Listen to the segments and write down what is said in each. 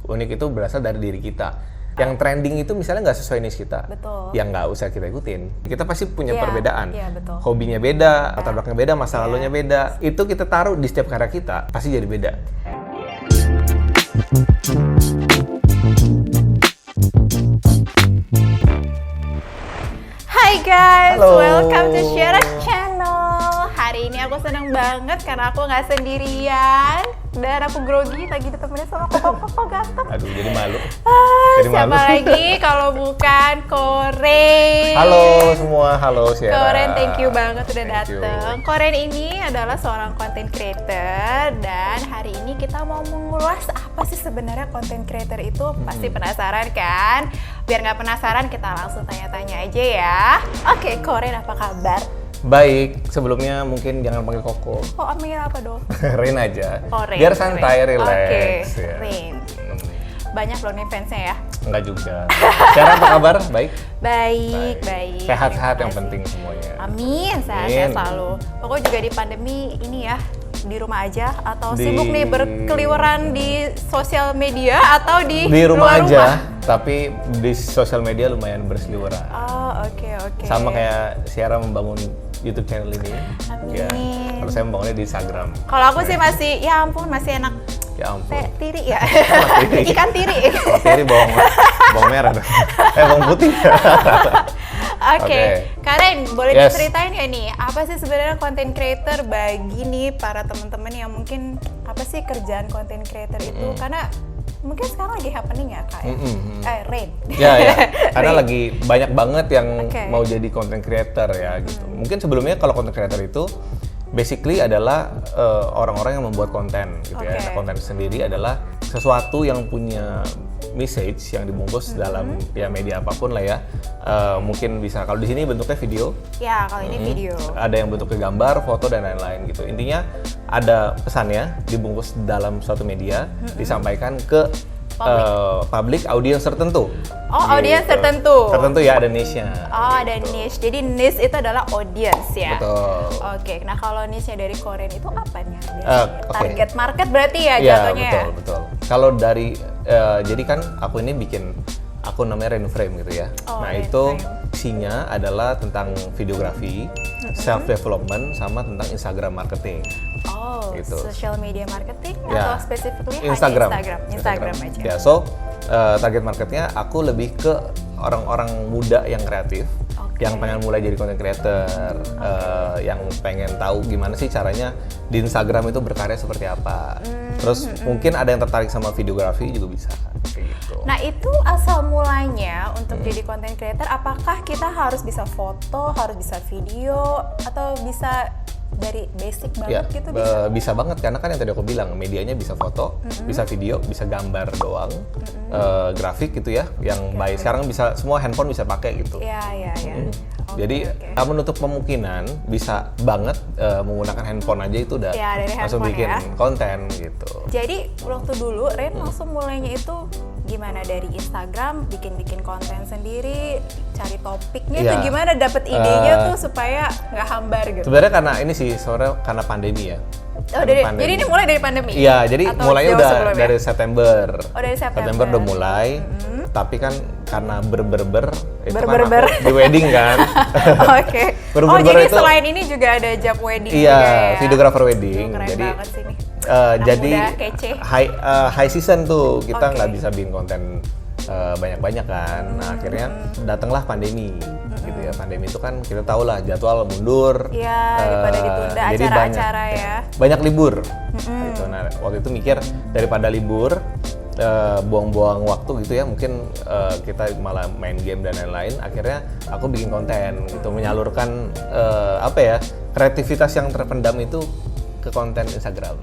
Unik itu berasal dari diri kita. Yang trending itu misalnya nggak sesuai niche kita. Betul. Yang nggak usah kita ikutin. Kita pasti punya Iya, perbedaan. iya, betul. Hobinya beda, latar belakangnya beda, masa lalunya beda. Itu kita taruh di setiap karya kita, pasti jadi beda. Hai guys, Halo. welcome to Share Channel. Hari ini aku seneng banget karena aku nggak sendirian dan aku grogi lagi ditemenin sama koko-koko ganteng. Aduh, jadi malu. Jadi Siapa malu. lagi kalau bukan Koren? Halo semua, halo Syara. Koren, thank you banget udah Thank you. dateng. Koren ini adalah seorang content creator dan hari ini kita mau mengulas apa sih sebenarnya content creator itu. Pasti penasaran kan? Biar nggak penasaran kita langsung tanya-tanya aja ya. Oke, Koren apa kabar? Baik, sebelumnya mungkin jangan panggil Koko. Oh, Amir apa dong? Rain aja. Oh, Rain. Biar santai, Rain. relax. Oke, ya. Rain. Banyak loh nih fansnya ya. Enggak juga. Syara apa kabar? Baik? Baik. Sehat-sehat yang Terima kasih. penting semuanya. Amin, sehat-sehat selalu. Pokoknya juga di pandemi ini ya, di rumah aja atau sibuk nih berkeliweran di sosial media atau di rumah luar aja, rumah? tapi di sosial media lumayan berseliweran. Oh, oke. Sama kayak Syara membangun YouTube channel ini. Amin. Ya, kalau saya membangunnya di Instagram. Kalau aku sih masih, ya ampun, masih enak Ya ampun. tiri ya. Tiri. Ikan tiri. Kalau tiri bawang merah dong. Bawang putih. Oke, Karen, boleh Yes. diceritain ya nih, apa sih sebenarnya content creator bagi nih para teman-teman yang mungkin apa sih kerjaan content creator itu? Karena mungkin sekarang lagi happening ya kak ya? Rain. Ya, karena lagi banyak banget yang Oke. mau jadi content creator ya gitu. Mungkin sebelumnya kalau content creator itu basically adalah orang-orang yang membuat konten gitu ya. Oke. Nah, konten sendiri adalah sesuatu yang punya message yang dibungkus dalam ya media apapun lah ya. Mungkin bisa kalau di sini bentuknya video, Ya, kalau ini video. ada yang bentuknya gambar, foto dan lain-lain gitu. Intinya ada pesannya dibungkus dalam suatu media, disampaikan ke public audience tertentu. Oh, audience tertentu. Tertentu ya, ada niche-nya. Oh, ada niche. Jadi niche itu adalah audience ya? Betul. Oke, nah kalau niche-nya dari Korean itu apa nih? Oke. Target market berarti ya Iya, jatuhnya ya? betul. Kalau dari jadi kan aku ini bikin akun namanya Rainframe gitu ya. Oh, Nah, Rainframe. itu isinya adalah tentang videografi, self development sama tentang Instagram marketing. Oh, Gitu. social media marketing Ya. atau specifically Instagram. hanya Instagram aja? Ya, so target marketnya aku lebih ke orang-orang muda yang kreatif, Oke. yang pengen mulai jadi content creator, yang pengen tahu gimana sih caranya di Instagram itu berkarya seperti apa. Terus mungkin ada yang tertarik sama videografi juga bisa, kayak gitu. Nah, itu asal mulanya untuk jadi content creator, apakah kita harus bisa foto, harus bisa video, atau bisa dari basic Ya, banget gitu bisa? bisa banget karena kan yang tadi aku bilang medianya bisa foto, bisa video, bisa gambar doang, grafik gitu ya, yang baik. Sekarang bisa semua handphone bisa pakai gitu. Ya. Oke, Jadi oke. tak menutup kemungkinan bisa banget menggunakan handphone aja itu udah Ya, dari langsung handphone bikin ya. konten gitu. Jadi waktu dulu Ren langsung mulainya itu gimana, dari Instagram bikin konten sendiri, cari topiknya Iya. itu gimana, dapet idenya tuh supaya nggak hambar gitu. Sebenarnya karena ini sih sebenarnya karena pandemi ya. Oh, jadi ini mulai dari pandemi? Iya, jadi Atau mulainya jauh udah sebelumnya? dari September. Oh, dari September. udah mulai. Tapi kan karena berber itu Ber-ber-ber. kan aku di wedding kan. Oke. Ber-ber Oh, jadi itu- selain ini juga ada job wedding Iya, juga ya? videographer wedding. Keren Jadi banget sih nih. jadi muda, kece. high season tuh kita Oke. nggak bisa bikin konten banyak-banyak kan. Nah, akhirnya datanglah pandemi gitu ya. Pandemi itu kan kita tahu lah jadwal mundur. Iya, daripada ditunda jadi acara-acara ya. Banyak libur. Gitu. Nah, waktu itu mikir daripada libur buang-buang waktu gitu ya, mungkin kita malah main game dan lain-lain. Akhirnya aku bikin konten gitu, menyalurkan apa ya, kreativitas yang terpendam itu ke konten Instagram.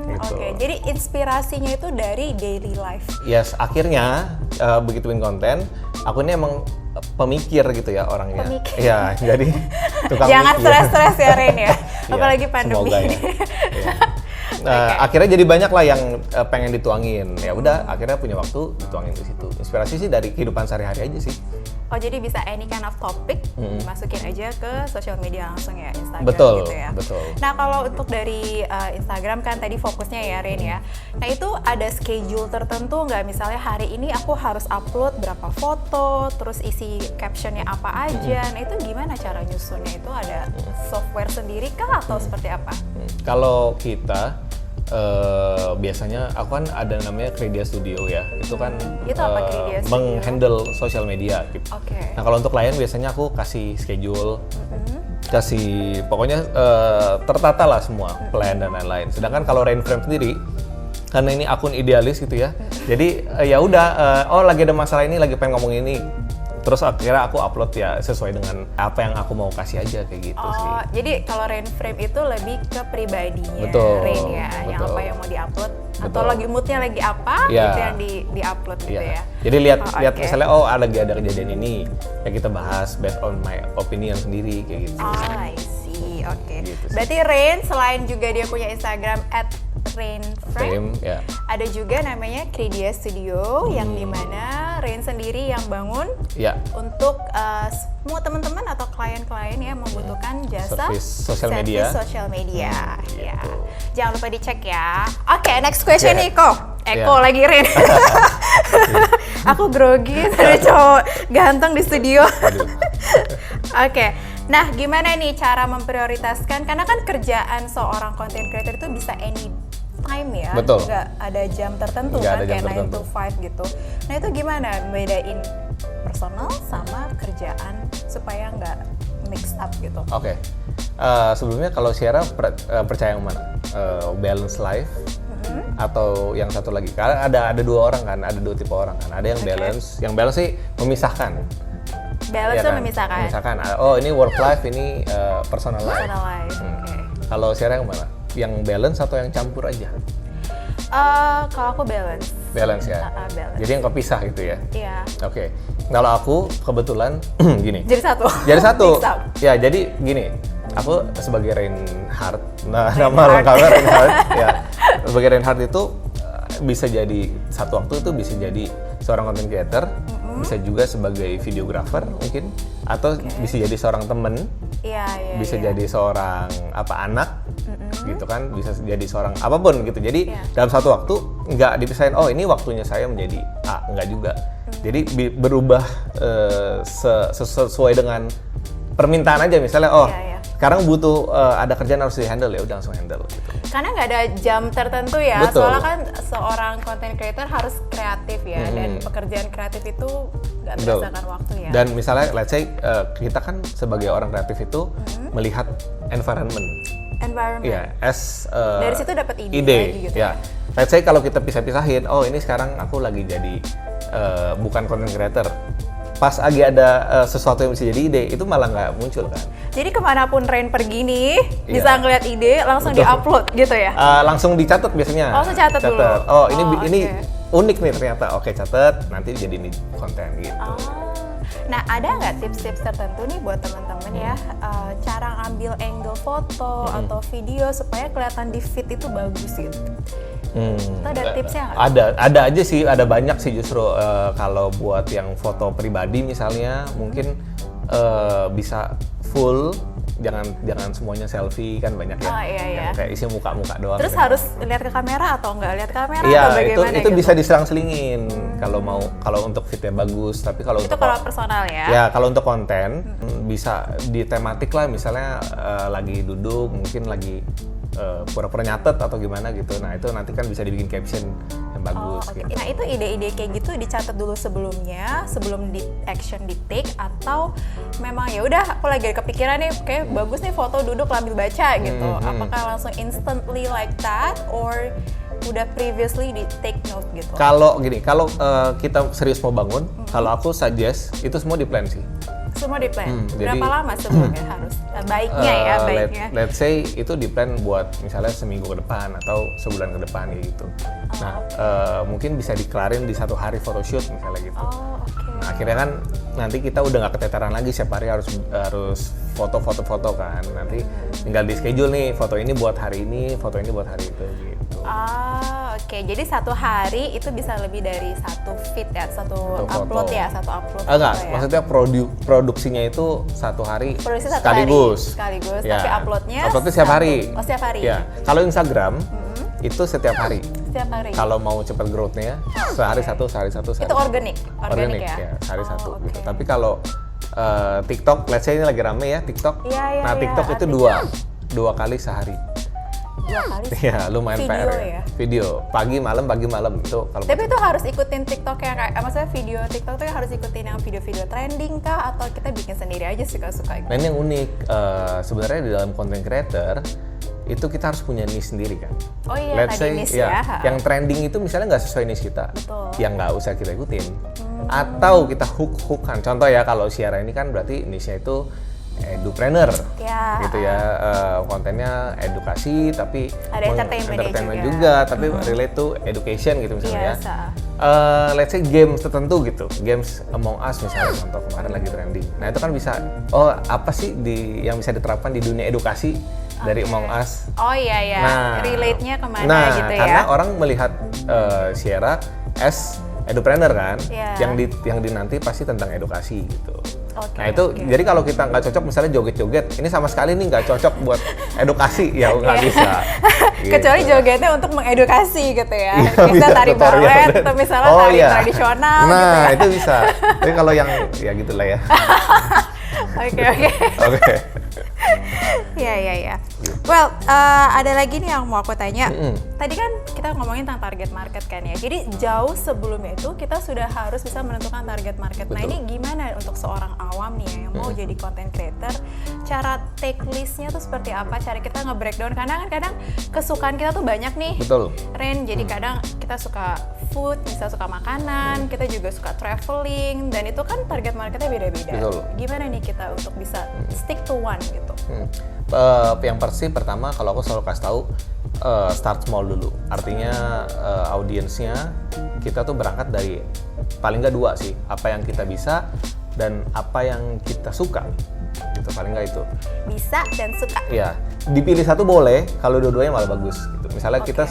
Gitu. Oke, jadi inspirasinya itu dari daily life. Yes, akhirnya begitu bikin konten, aku ini emang pemikir gitu ya orangnya. Pemikir. Iya, jadi tukang Jangan mikir. stres-stres ya Ren ya, Iya, apalagi pandemi. semoga ya. Iya. Akhirnya jadi banyak lah yang pengen dituangin. Ya udah, akhirnya punya waktu dituangin di situ. Inspirasi sih dari kehidupan sehari-hari aja sih. Oh, jadi bisa any kind of topic masukin aja ke social media langsung ya, Instagram Betul, gitu ya. betul. Nah, kalau untuk dari Instagram kan tadi fokusnya ya Rin ya. Nah, itu ada schedule tertentu nggak? Misalnya hari ini aku harus upload berapa foto, terus isi captionnya apa aja. Nah, itu gimana cara nyusunnya? Itu ada software sendiri kah atau seperti apa? Kalau kita biasanya aku kan ada namanya Credia Studio ya, itu kan Itu apa Credia Studio? menghandle sosial media gitu. Oke. Nah kalau untuk klien biasanya aku kasih schedule, kasih pokoknya tertata lah semua plan dan lain-lain. Sedangkan kalau Rainframe sendiri, karena ini akun idealis gitu ya, jadi ya udah, oh lagi ada masalah ini, lagi pengen ngomong ini. Terus akhirnya aku upload ya sesuai dengan apa yang aku mau kasih aja kayak gitu sih. Oh, jadi kalau Rainframe itu lebih ke pribadinya Rain ya, yang betul. apa yang mau diupload atau Betul. lagi moodnya lagi apa, Ya. itu yang diupload gitu Iya. ya. Jadi lihat oke. misalnya lagi ada kejadian ini, ya kita bahas based on my opinion sendiri kayak gitu. Oh, I see. Oke. Gitu sih. Berarti Rain selain juga dia punya Instagram @rainframe, Frame ya. ada juga namanya Credia Studio yang dimana Rain sendiri yang bangun Ya. untuk semua teman-teman atau klien-klien yang membutuhkan jasa Service sosial media. sosial media. Ya. gitu. Jangan lupa dicek ya. Oke, next question Yeah. nih kok. Eko Yeah. lagi Rin. Aku grogi, ada cowok ganteng di studio. Waduh. Oke, nah gimana nih cara memprioritaskan, karena kan kerjaan seorang content creator itu bisa any time ya, Betul. nggak ada jam tertentu Nggak kan, ada jam kayak 9 tertentu. to 5 gitu. Nah itu gimana bedain personal sama kerjaan supaya nggak mix up gitu? Oke. Sebelumnya kalau Sierra percaya yang mana? Balance life atau yang satu lagi? Karena ada dua orang kan, ada dua tipe orang kan. Ada yang Oke. balance, yang balance sih memisahkan. Balance Iya tuh kan? memisahkan. Memisahkan. Oh ini work life, ini personal life. Personal life. Oke. Kalau Sierra yang mana? Yang balance atau yang campur aja? Kalau aku balance. Balance ya. Balance. Jadi yang kepisah gitu ya. Iya. Oke. Kalau aku kebetulan gini. Jadi satu. Jadi satu. Mix up. Ya, jadi gini. Aku sebagai Reinhard, nama Reinhard. lengkapnya Reinhard. Ya, sebagai Reinhard itu bisa jadi satu waktu itu bisa jadi seorang content creator, bisa juga sebagai videographer mungkin, atau bisa jadi seorang temen, Iya, iya. bisa iya. jadi seorang anak, gitu kan, bisa jadi seorang apapun gitu. Jadi Iya. dalam satu waktu nggak dipisahin. Oh ini waktunya saya menjadi A, nggak juga. Jadi berubah sesuai dengan permintaan aja. Misalnya Iya, iya. sekarang butuh ada kerjaan harus di handle, ya udah langsung handle gitu. Karena nggak ada jam tertentu ya, Betul. soalnya kan seorang content creator harus kreatif ya, dan pekerjaan kreatif itu nggak Betul. berdasarkan waktu ya. Dan misalnya let's say kita kan sebagai orang kreatif itu melihat environment. Environment. Iya, as Dari situ dapat ide lagi gitu ya. Let's say kalau kita pisah-pisahin, oh ini sekarang aku lagi jadi bukan content creator. Pas lagi ada sesuatu yang bisa jadi ide, itu malah nggak muncul kan. Jadi kemanapun Rain pergi nih, Iya. bisa ngeliat ide, langsung Betul. diupload gitu ya? Langsung dicatat biasanya. Oh, langsung catat dulu. Oh ini Oh, ini oke. unik nih ternyata. Oke catat, nanti jadi ini konten gitu. Oh. Nah, ada nggak tips-tips tertentu nih buat teman-teman ya, cara ngambil angle foto atau video supaya kelihatan di feed itu bagus gitu? Itu ada tipsnya nggak? Ada aja sih, ada banyak sih justru. Kalau buat yang foto pribadi misalnya, mungkin bisa full, jangan semuanya selfie kan banyak ya. Oh, iya, iya. Yang kayak isi muka-muka doang. Terus kan. harus lihat ke kamera atau nggak lihat ke kamera Iya, atau bagaimana itu gitu? bisa diselang-selingin kalau untuk fitnya bagus, tapi kalau Itu untuk kalau personal ya? ya kalau untuk konten bisa di tematik lah, misalnya lagi duduk mungkin lagi pura-pura nyatet atau gimana gitu. Nah itu nanti kan bisa dibikin caption yang bagus Oke. gitu. Nah itu ide-ide kayak gitu dicatat dulu sebelumnya, sebelum di action di take, atau memang ya udah aku lagi kepikiran nih kayak bagus nih foto duduk sambil baca gitu. Apakah langsung instantly like that or udah previously di take note gitu? Kalau gini, kalau kita serius mau bangun, kalau aku suggest itu semua di plan sih. Semua di plan. jadi- Berapa lama sebelumnya harus? Baiknya ya, baiknya. Let's say itu di plan buat misalnya seminggu ke depan atau sebulan ke depan gitu. Nah mungkin bisa dikelarin di satu hari photoshoot misalnya gitu. Oh, oke. Nah, akhirnya kan nanti kita udah nggak keteteran lagi setiap hari harus foto kan. Nanti tinggal di schedule nih, foto ini buat hari ini, foto ini buat hari itu. Gitu. Oke. Jadi satu hari itu bisa lebih dari satu feed ya, satu Satu upload foto. ya, satu upload. Enggak, foto ya. maksudnya produksinya itu satu hari Produksi satu sekaligus. hari sekaligus, Ya. tapi uploadnya setiap hari. Oh, setiap hari. Ya. Kalau Instagram itu setiap hari. Setiap hari. Kalau mau cepat growth-nya sehari satu, sehari satu. Itu organik ya, sehari satu. oke. Gitu. Tapi kalau TikTok, let's say ini lagi rame ya TikTok. Iya, Nah iya, TikTok itu artinya dua kali sehari. 2 kali sih. Ya lumayan Video PR ya? Video pagi malam itu kalau Tapi itu harus ikutin TikTok yang kayak, maksudnya video TikTok tuh harus ikutin yang video-video trending kah, atau kita bikin sendiri aja suka-suka gitu? Nah ini yang unik, sebenarnya di dalam content creator itu kita harus punya niche sendiri kan. Oh iya, Let's tadi say, niche ya, ya. yang trending itu misalnya nggak sesuai niche kita, Betul. yang nggak usah kita ikutin. Atau kita hook-hookan. Contoh ya kalau Syara ini kan berarti niche-nya itu edupreneur, Ya. gitu ya, kontennya edukasi tapi Ada entertainment-nya juga, tapi relate to education gitu misalnya. Yes, ya. Let's say games tertentu gitu, games Among Us misalnya contoh kemarin lagi trending. Nah itu kan bisa, apa sih yang bisa diterapkan di dunia edukasi dari Among Us. Oh iya ya, relate-nya kemana gitu ya? Karena orang melihat Syara as edupreneur kan, Iya. yang nanti pasti tentang edukasi gitu. Oke, Nah itu oke. jadi kalau kita nggak cocok misalnya joget-joget, ini sama sekali nih nggak cocok buat edukasi, ya nggak bisa. Gitu. Kecuali jogetnya untuk mengedukasi gitu ya. Iya, Bisa tari tutorial. balet atau misalnya tari tradisional Nah gitu ya. itu bisa. Tapi kalau yang ya gitulah ya. Oke. Oke. Iya. Well, ada lagi nih yang mau aku tanya. Tadi kan kita ngomongin tentang target market kan ya. Jadi jauh sebelumnya itu kita sudah harus bisa menentukan target market. Nah Betul. ini gimana untuk seorang awam nih ya, yang mau jadi content creator? Cara take listnya tuh seperti apa? Cara kita nge-breakdown, karena kan kadang kesukaan kita tuh banyak nih. Betul. Ren, jadi kadang kita suka food, bisa suka makanan, kita juga suka traveling, dan itu kan target marketnya beda-beda. Betul. Gimana nih kita untuk bisa stick to one gitu? Yang pasti pertama kalau aku selalu kasih tahu start small dulu. Artinya audiensnya kita tuh berangkat dari paling nggak 2 sih, apa yang kita bisa dan apa yang kita suka. Gitu paling nggak itu. Bisa dan suka. Ya, dipilih satu boleh, kalau dua-duanya malah bagus. Gitu. Misalnya kita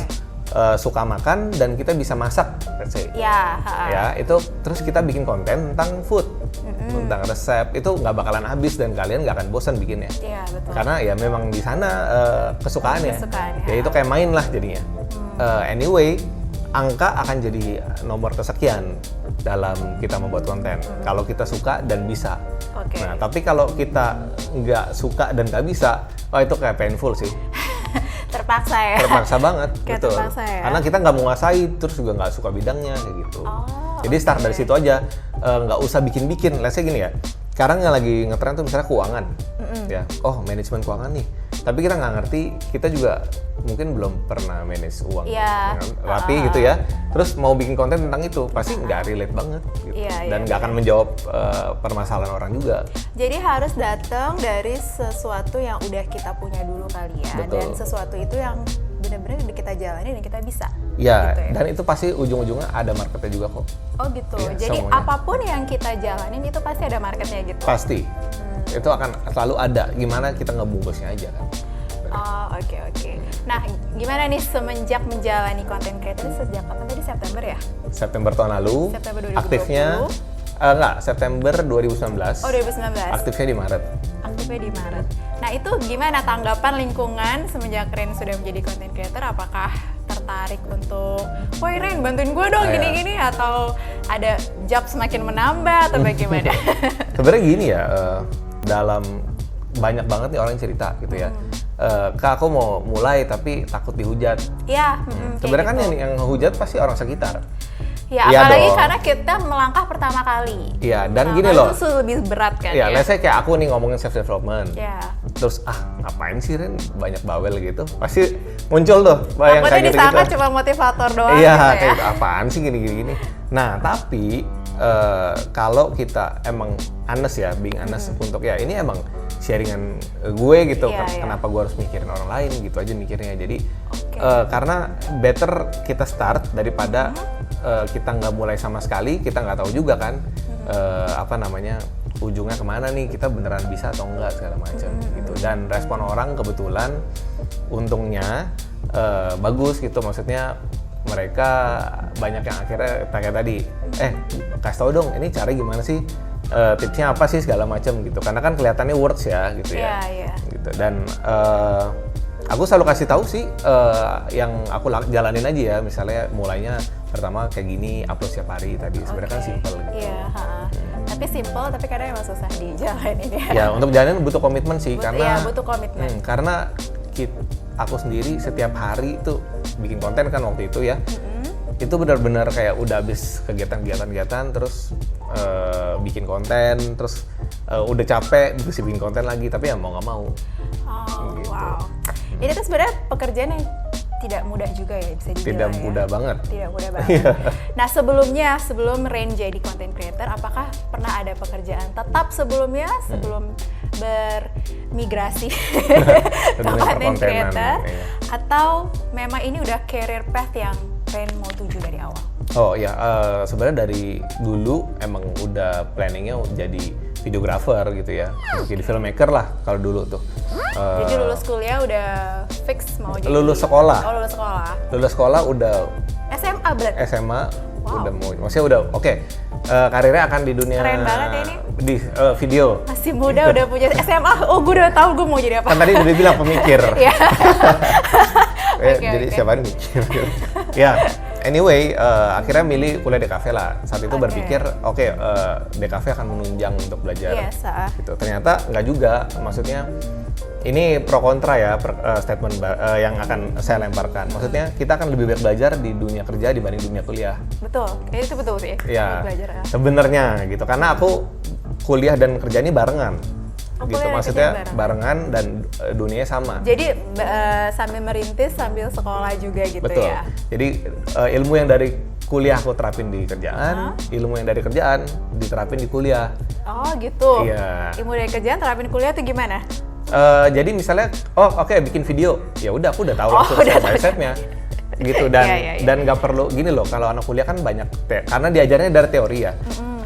suka makan dan kita bisa masak, let's say. Ya, Ya, itu terus kita bikin konten tentang food, tentang resep, itu nggak bakalan habis dan kalian nggak akan bosan bikinnya. Iya betul. Karena ya memang di sana kesukaannya. Kesukaannya. Ya itu kayak main lah jadinya. Anyway, angka akan jadi nomor kesekian dalam kita membuat konten. Kalau kita suka dan bisa. Oke. Nah, tapi kalau kita nggak suka dan nggak bisa, wah itu kayak painful sih. Terpaksa ya. Terpaksa banget, Kayak betul. terpaksa ya. Karena kita nggak menguasai, terus juga nggak suka bidangnya kayak gitu. Oh, Jadi start dari situ aja, nggak usah bikin-bikin. Let's say gini ya, sekarang yang lagi ngetren tuh misalnya keuangan, ya. Oh manajemen keuangan nih, tapi kita nggak ngerti, kita juga mungkin belum pernah manage uang Iya. dengan rapi gitu ya. Terus mau bikin konten tentang itu, pasti nggak relate banget, gitu. Iya, Dan iya, nggak akan menjawab permasalahan orang juga. Jadi harus datang dari sesuatu yang udah kita punya dulu kali ya. Betul. Dan sesuatu itu yang benar-benar udah kita jalani dan kita bisa. Ya, Gitu ya. dan itu pasti ujung-ujungnya ada marketnya juga kok. Oh gitu. Iya, Jadi semuanya. apapun yang kita jalanin itu pasti ada marketnya gitu. Pasti. Itu akan selalu ada. Gimana kita ngebungkusnya aja kan. Oh oke. Nah gimana nih semenjak menjalani content creator sejak kapan tadi, September ya? September tahun lalu. September 2020. Aktifnya September 2019. Oh 2019. Aktifnya di Maret. Aktifnya di Maret. Nah itu gimana tanggapan lingkungan semenjak Ren sudah menjadi content creator? Apakah tertarik untuk, woi Ren bantuin gue dong Iya. gini-gini, atau ada job semakin menambah atau bagaimana? Sebenarnya gini ya, dalam banyak banget nih orang yang cerita gitu ya. Kak aku mau mulai tapi takut dihujat. Iya. Sebenarnya kan yang hujat pasti orang sekitar. Ya Iya apalagi dong. karena kita melangkah pertama kali. Iya, dan Nah, gini kan loh. itu lebih berat kan Iya, ya? let's say kayak aku nih ngomongin self development. Ya. Terus ngapain sih Ren banyak bawel gitu? Pasti muncul tuh yang Takutnya kayak disangka gitu-gitu. cuma motivator doang Iya, gitu ya? kayak gitu. Apaan sih gini. Nah, tapi kalau kita emang honest ya, being honest untuk ya ini emang sharingan gue gitu. Iya, iya. Kenapa gue harus mikirin orang lain gitu aja mikirnya. Jadi Oke. karena better kita start daripada kita nggak mulai sama sekali, kita nggak tahu juga kan ujungnya kemana nih, kita beneran bisa atau enggak segala macam gitu. Dan respon orang kebetulan untungnya bagus gitu, maksudnya mereka banyak yang akhirnya kayak tadi, kasih tau dong ini cara gimana sih, tipsnya apa sih segala macam gitu, karena kan kelihatannya works ya gitu ya. Gitu. Dan aku selalu kasih tahu sih yang aku jalanin aja ya, misalnya mulainya pertama kayak gini, upload setiap hari tadi, sebenarnya kan simple gitu. Iya, tapi simple, tapi kadang emang susah dijalanin ya. Ya untuk jalanin butuh komitmen sih, karena butuh komitmen. Karena aku sendiri setiap hari tuh bikin konten kan waktu itu ya, itu benar-benar kayak udah habis kegiatan terus bikin konten, terus udah capek terus bikin konten lagi, tapi ya mau nggak mau. Gitu. Wow, ini tuh sebenarnya pekerjaan yang tidak mudah juga ya, bisa dibilang. Tidak mudah banget. Tidak mudah banget. Nah sebelum Rain jadi content creator, apakah pernah ada pekerjaan tetap sebelumnya sebelum bermigrasi ke content creator, atau memang ini udah career path yang Rain mau tuju dari awal? Oh ya, sebenarnya dari dulu emang udah planningnya jadi videographer gitu ya, untuk jadi filmmaker lah kalau dulu tuh. Jadi lulus kuliah udah fix mau jadi? Lulus sekolah. Oh, lulus sekolah. Lulus sekolah udah. SMA berarti? SMA, udah mau, maksudnya udah oke. Karirnya akan di dunia. Keren banget ya ini. Di video. Masih muda udah punya SMA. Oh, gue udah tahu gue mau jadi apa. Kan tadi udah bilang pemikir. Iya. Jadi siapa nih mikir? Ya. Anyway, akhirnya milih kuliah DKV lah. Saat itu berpikir, DKV akan menunjang untuk belajar. Yes, gitu. Ternyata nggak juga. Maksudnya ini pro kontra ya, statement yang akan saya lemparkan. Maksudnya kita akan lebih baik belajar di dunia kerja dibanding dunia kuliah. Betul, itu betul sih. Ya, sebenarnya gitu. Karena aku kuliah dan kerja ini barengan. Gitu, maksudnya barengan dan dunianya sama. Jadi sambil merintis sambil sekolah juga gitu. Betul. Ya. Jadi ilmu yang dari kuliah aku terapin di kerjaan, ilmu yang dari kerjaan diterapin di kuliah. Oh gitu. Iya. Ilmu dari kerjaan terapin di kuliah tuh gimana? Jadi misalnya, bikin video, ya udah aku udah tahu langsung step by step-nya. Gitu, dan nggak perlu gini loh, kalau anak kuliah kan banyak karena diajarnya dari teori ya.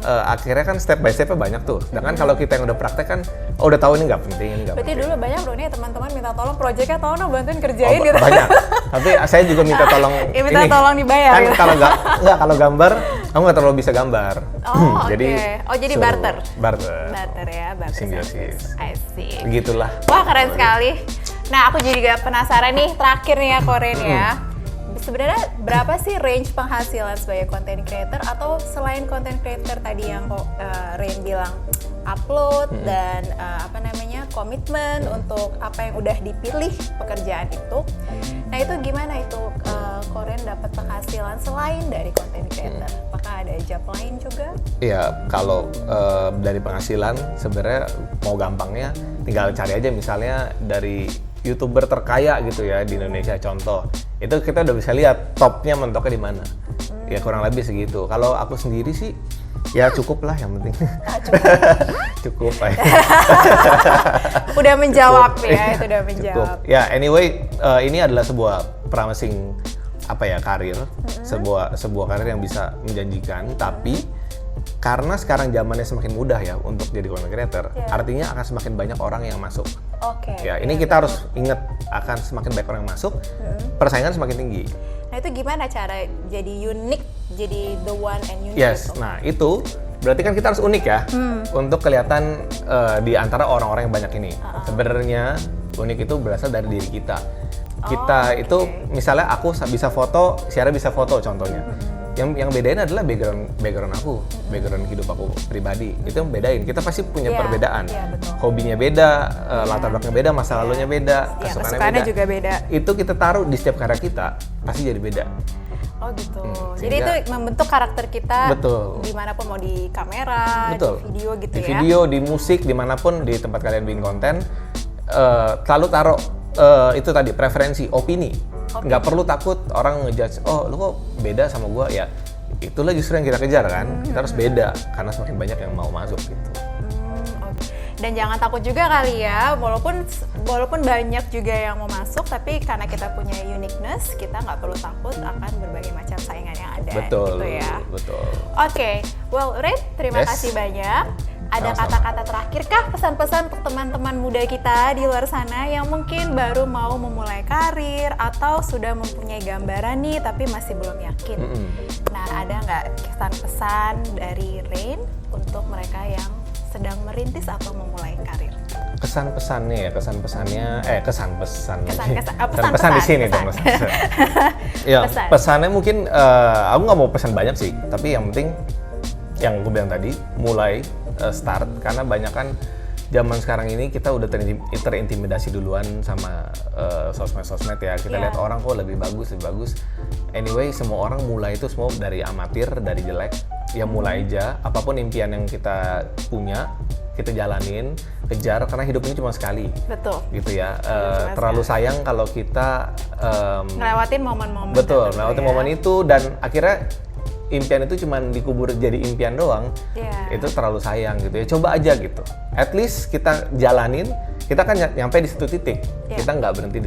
Akhirnya kan step by step-nya banyak tuh. Sedangkan kalau kita yang udah praktek kan, udah tahu ini nggak penting, ini nggak penting. Berarti dulu banyak loh nih teman-teman minta tolong proyeknya, tolong dong bantuin kerjain gitu. Banyak. Tapi saya juga minta tolong. Minta tolong dibayar. Kan gitu. Kalau gambar, aku nggak terlalu bisa gambar. Oh, jadi barter. Barter Ya, barter. Simbiosis. I see. Begitulah. Wah, keren sekali. Nah, aku juga penasaran nih, terakhir nih ya Koren ya. Sebenarnya berapa sih range penghasilan sebagai content creator, atau selain content creator tadi yang Rain bilang upload dan komitmen untuk apa yang udah dipilih pekerjaan itu. Nah, itu gimana itu Koren dapat penghasilan selain dari content creator? Apakah ada job lain juga? Iya, kalau dari penghasilan sebenarnya mau gampangnya tinggal cari aja, misalnya dari YouTuber terkaya gitu ya di Indonesia contoh. Itu kita udah bisa lihat topnya mentoknya di mana. Ya kurang lebih segitu. Kalau aku sendiri sih ya cukup lah, yang penting. Cukup lah. Udah menjawab cukup. Ya, itu udah menjawab. Cukup. Ya anyway, ini adalah sebuah promising karir, sebuah karir yang bisa menjanjikan, tapi karena sekarang zamannya semakin mudah ya untuk jadi content creator, artinya akan semakin banyak orang yang masuk. Ya, ini kita harus ingat, akan semakin banyak orang yang masuk, persaingan semakin tinggi. Nah, itu gimana cara jadi unik, jadi the one and unique? Yes, nah itu berarti kan kita harus unik ya, untuk kelihatan di antara orang-orang yang banyak ini. Sebenarnya unik itu berasal dari diri kita. Kita itu misalnya aku bisa foto, Syara bisa foto contohnya. Yang bedain adalah background aku, background hidup aku pribadi. Itu yang bedain. Kita pasti punya perbedaan. Hobinya beda, latar belakangnya beda, masa lalunya beda, kesukaannya juga beda. Itu kita taruh di setiap karya kita, pasti jadi beda. Oh gitu. Jadi itu membentuk karakter kita. Betul. Dimanapun, mau di kamera, betul. Di video gitu ya. Di video, di musik, dimanapun di tempat kalian bikin konten, selalu taruh itu tadi preferensi, opini. Nggak perlu takut orang ngejudge, oh lu kok beda sama gua, ya itulah justru yang kita kejar kan. Kita harus beda karena semakin banyak yang mau masuk gitu. Dan jangan takut juga kali ya, walaupun banyak juga yang mau masuk, tapi karena kita punya uniqueness, kita nggak perlu takut akan berbagai macam saingan yang ada. Betul, gitu ya. Betul. Oke, well Rain, terima kasih banyak. Ada Sama-sama. kata-kata terakhir kah, pesan-pesan untuk teman-teman muda kita di luar sana yang mungkin baru mau memulai karir atau sudah mempunyai gambaran nih tapi masih belum yakin? Nah, ada nggak kesan-pesan dari Rain untuk mereka yang sedang merintis atau memulai karir? Kesan-pesannya ya, kesan-pesannya, Pesan-pesan di sini pesan. dong. Ya, Pesan. pesannya mungkin aku nggak mau pesan banyak sih, tapi yang penting yang aku bilang tadi, mulai start, karena banyak kan zaman sekarang ini kita udah terintimidasi duluan sama sosmed-sosmed ya. Kita Iya. lihat orang kok lebih bagus. Anyway, semua orang mulai itu semua dari amatir, dari jelek. Ya mulai aja, apapun impian yang kita punya, kita jalanin, kejar, karena hidup ini cuma sekali. Betul. Gitu ya. Cuma Terlalu sayang kalau kita Ngelewatin momen-momen. betul, tertentu melewati ya. momen itu, dan akhirnya impian itu cuma dikubur jadi impian doang. Iya. Itu terlalu sayang gitu ya. Coba aja gitu. At least kita jalanin, kita kan nyampe di satu titik. Iya. Kita nggak berhenti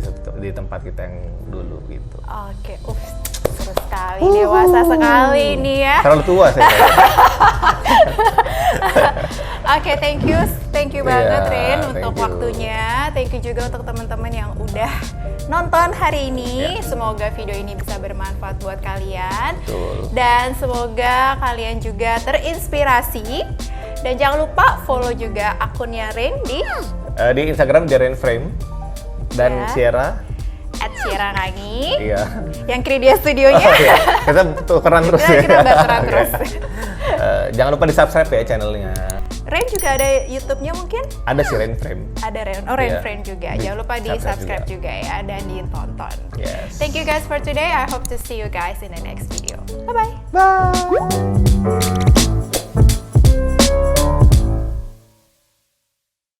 di tempat kita yang dulu gitu. Oke, seru sekali, dewasa sekali nih ya. Terlalu tua saya. Oke, thank you Iya, banget Rin thank untuk you. waktunya. Thank you juga untuk teman-teman yang udah nonton hari ini. Iya. Semoga video ini bisa bermanfaat buat kalian. Betul. Dan semoga kalian juga terinspirasi. Dan jangan lupa follow juga akunnya Rin di Di Instagram di Rain Frame dan Ya. Sierra. @sierrangangi. Iya. Yang Kridia Studionya. Oh, iya. Kita tukeran terus ya. Kita bateran Oke. terus. Jangan lupa di subscribe ya channelnya. Ren juga ada YouTube-nya mungkin? Ada si Rain Frame. Ada Ren Iya. Friend juga. Di Jangan lupa di subscribe juga ya dan ditonton. Yes. Thank you guys for today. I hope to see you guys in the next video. Bye bye. Bye.